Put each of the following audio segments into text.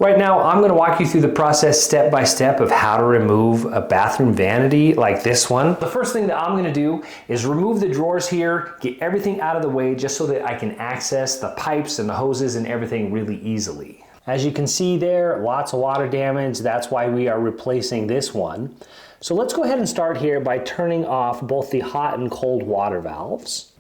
Right now, I'm going to walk you through the process step by step of how to remove a bathroom vanity like this one. The first thing that I'm going to do is remove the drawers here, get everything out of the way just so that I can access the pipes and the hoses and everything really easily. As you can see there, lots of water damage. That's why we are replacing this one. So let's go ahead and start here by turning off both the hot and cold water valves.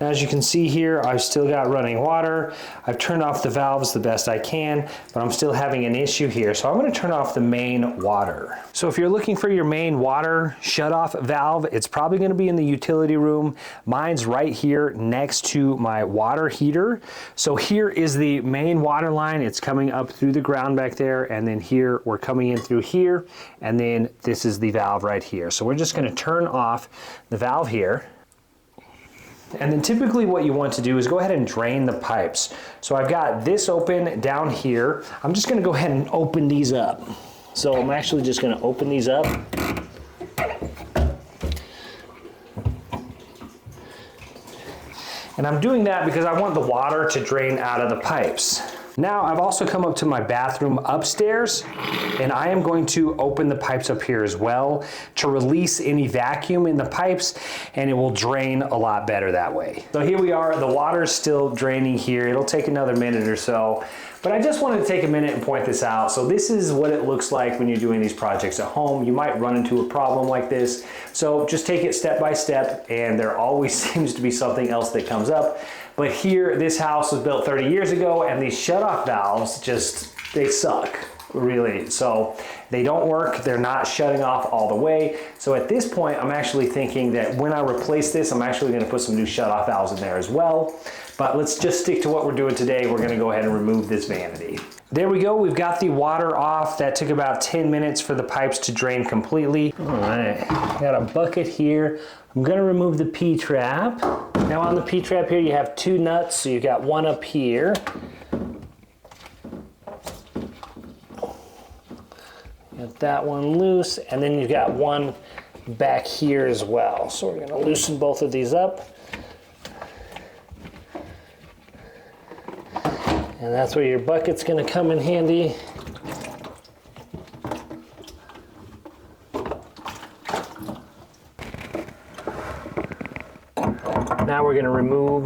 As you can see here, I've still got running water. I've turned off the valves the best I can, but I'm still having an issue here. So I'm going to turn off the main water. So if you're looking for your main water shutoff valve, it's probably going to be in the utility room. Mine's right here next to my water heater. So here is the main water line. It's coming up through the ground back there, and then here we're coming in through here, and then this is the valve right here. So we're just going to turn off the valve here. And then typically what you want to do is go ahead and drain the pipes. So I've got this open down here. I'm just gonna go ahead and open these up. So I'm actually just gonna open these up. And I'm doing that because I want the water to drain out of the pipes. Now I've also come up to my bathroom upstairs, and I am going to open the pipes up here as well to release any vacuum in the pipes, and it will drain a lot better that way. So here we are, the water's still draining here. It'll take another minute or so, but I just wanted to take a minute and point this out. So this is what it looks like when you're doing these projects at home. You might run into a problem like this. So just take it step by step, and there always seems to be something else that comes up. But here, this house was built 30 years ago, and these shutoff valves they suck, really. So they don't work, they're not shutting off all the way. So at this point, I'm actually thinking that when I replace this, I'm actually gonna put some new shutoff valves in there as well. But let's just stick to what we're doing today. We're gonna go ahead and remove this vanity. There we go, we've got the water off. That took about 10 minutes for the pipes to drain completely. All right, got a bucket here. I'm gonna remove the P-trap. Now on the P-trap here, you have two nuts, so you got one up here. Got that one loose, and then you've got one back here as well. So we're gonna loosen both of these up. And that's where your bucket's gonna come in handy. Now we're gonna remove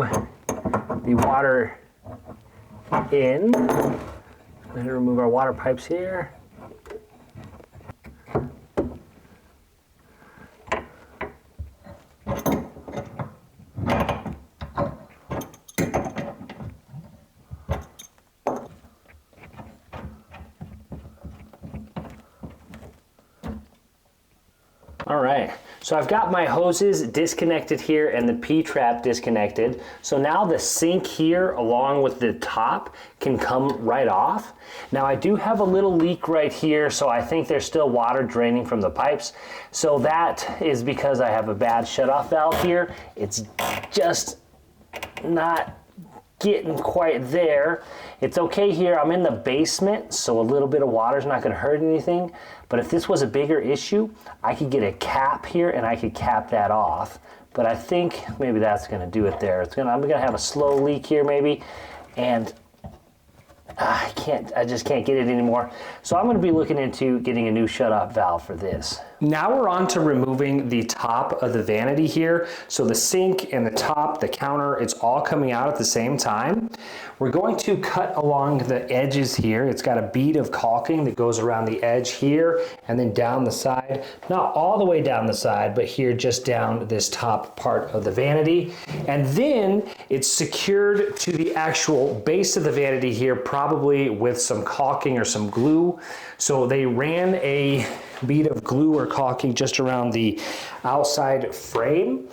the water in. We're gonna remove our water pipes here. All right, so I've got my hoses disconnected here and the P-trap disconnected. So now the sink here along with the top can come right off. Now I do have a little leak right here, so I think there's still water draining from the pipes. So that is because I have a bad shutoff valve here. It's just not getting quite there. It's okay here, I'm in the basement, so a little bit of water is not gonna hurt anything. But if this was a bigger issue, I could get a cap here and I could cap that off. But I think maybe that's gonna do it there. I'm gonna have a slow leak here maybe, and I just can't get it anymore. So I'm gonna be looking into getting a new shutoff valve for this. Now we're on to removing the top of the vanity here. So the sink and the top, the counter, it's all coming out at the same time. We're going to cut along the edges here. It's got a bead of caulking that goes around the edge here and then down the side. Not all the way down the side, but here just down this top part of the vanity. And then it's secured to the actual base of the vanity here, probably with some caulking or some glue. So they ran a bead of glue or caulking just around the outside frame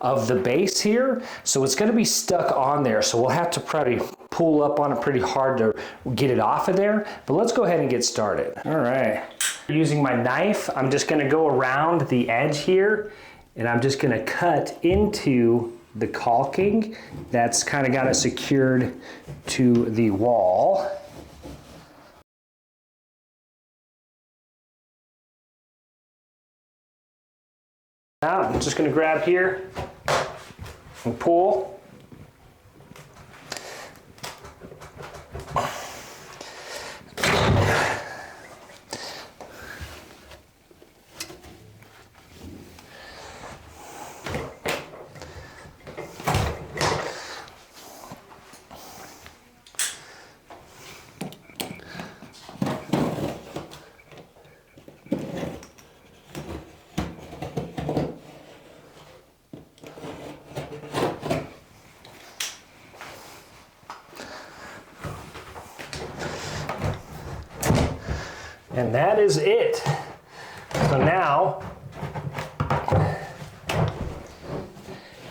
of the base here. So it's gonna be stuck on there. So we'll have to probably pull up on it pretty hard to get it off of there. But let's go ahead and get started. All right, using my knife, I'm just gonna go around the edge here, and I'm just gonna cut into the caulking that's kind of got it secured to the wall. Now I'm just going to grab here and pull. And that is it. So now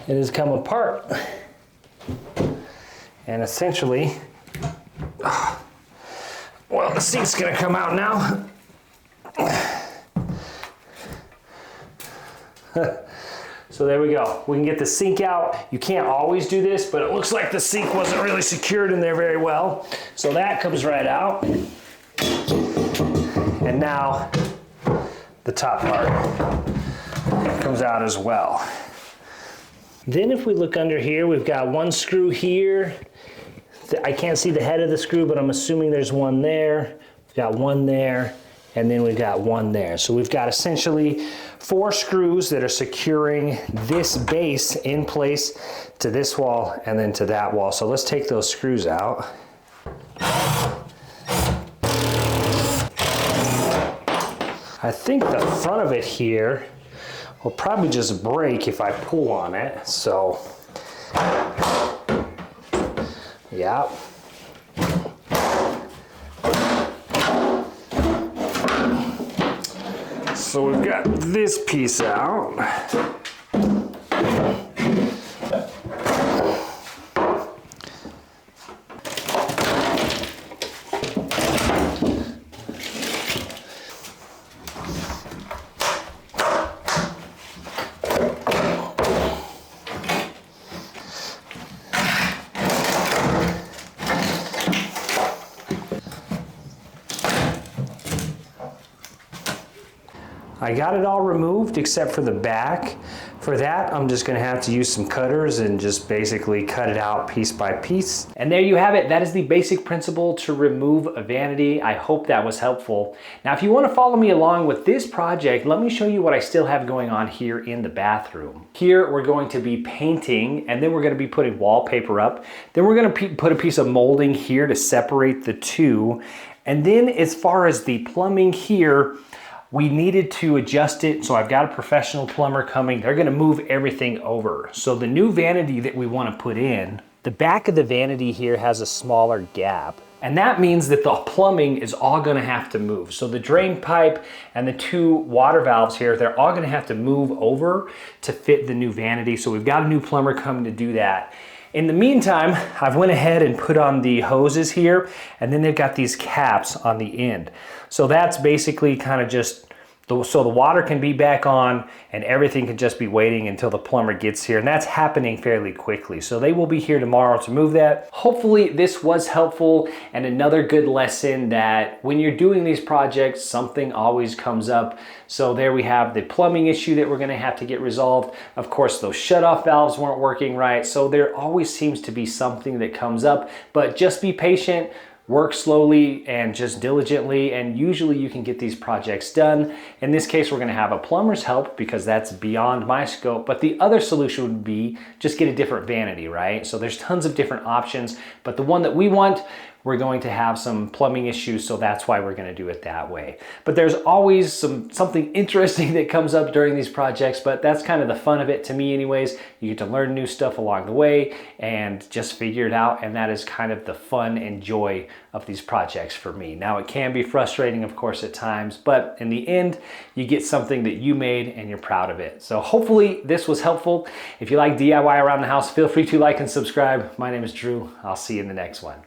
it has come apart. And essentially, well, the seat's gonna come out now. So there we go. We can get the sink out. You can't always do this, but it looks like the sink wasn't really secured in there very well. So that comes right out. And now the top part comes out as well. Then if we look under here, we've got one screw here. I can't see the head of the screw, but I'm assuming there's one there. We've got one there, and then we've got one there. So we've got essentially 4 screws that are securing this base in place to this wall and then to that wall. So let's take those screws out. I think the front of it here will probably just break if I pull on it. So, yeah. So we've got this piece out. I got it all removed except for the back. For that, I'm just gonna have to use some cutters and just basically cut it out piece by piece. And there you have it. That is the basic principle to remove a vanity. I hope that was helpful. Now, if you wanna follow me along with this project, let me show you what I still have going on here in the bathroom. Here, we're going to be painting, and then we're gonna be putting wallpaper up. Then we're gonna put a piece of molding here to separate the two. And then as far as the plumbing here, we needed to adjust it, so I've got a professional plumber coming. They're gonna move everything over. So the new vanity that we wanna put in, the back of the vanity here has a smaller gap. And that means that the plumbing is all gonna have to move. So the drain pipe and the 2 water valves here, they're all gonna have to move over to fit the new vanity. So we've got a new plumber coming to do that. In the meantime, I've went ahead and put on the hoses here, and then they've got these caps on the end. So that's basically kind of just, so the water can be back on and everything can just be waiting until the plumber gets here. And that's happening fairly quickly. So they will be here tomorrow to move that. Hopefully this was helpful and another good lesson that when you're doing these projects, something always comes up. So there we have the plumbing issue that we're gonna have to get resolved. Of course, those shutoff valves weren't working right. So there always seems to be something that comes up, but just be patient. Work slowly and just diligently, and usually you can get these projects done. In this case, we're gonna have a plumber's help because that's beyond my scope, but the other solution would be just get a different vanity, right? So there's tons of different options, but the one that we want, we're going to have some plumbing issues, so that's why we're gonna do it that way. But there's always something interesting that comes up during these projects, but that's kind of the fun of it to me anyways. You get to learn new stuff along the way and just figure it out, and that is kind of the fun and joy of these projects for me. Now, it can be frustrating, of course, at times, but in the end, you get something that you made and you're proud of it. So hopefully this was helpful. If you like DIY around the house, feel free to like and subscribe. My name is Drew. I'll see you in the next one.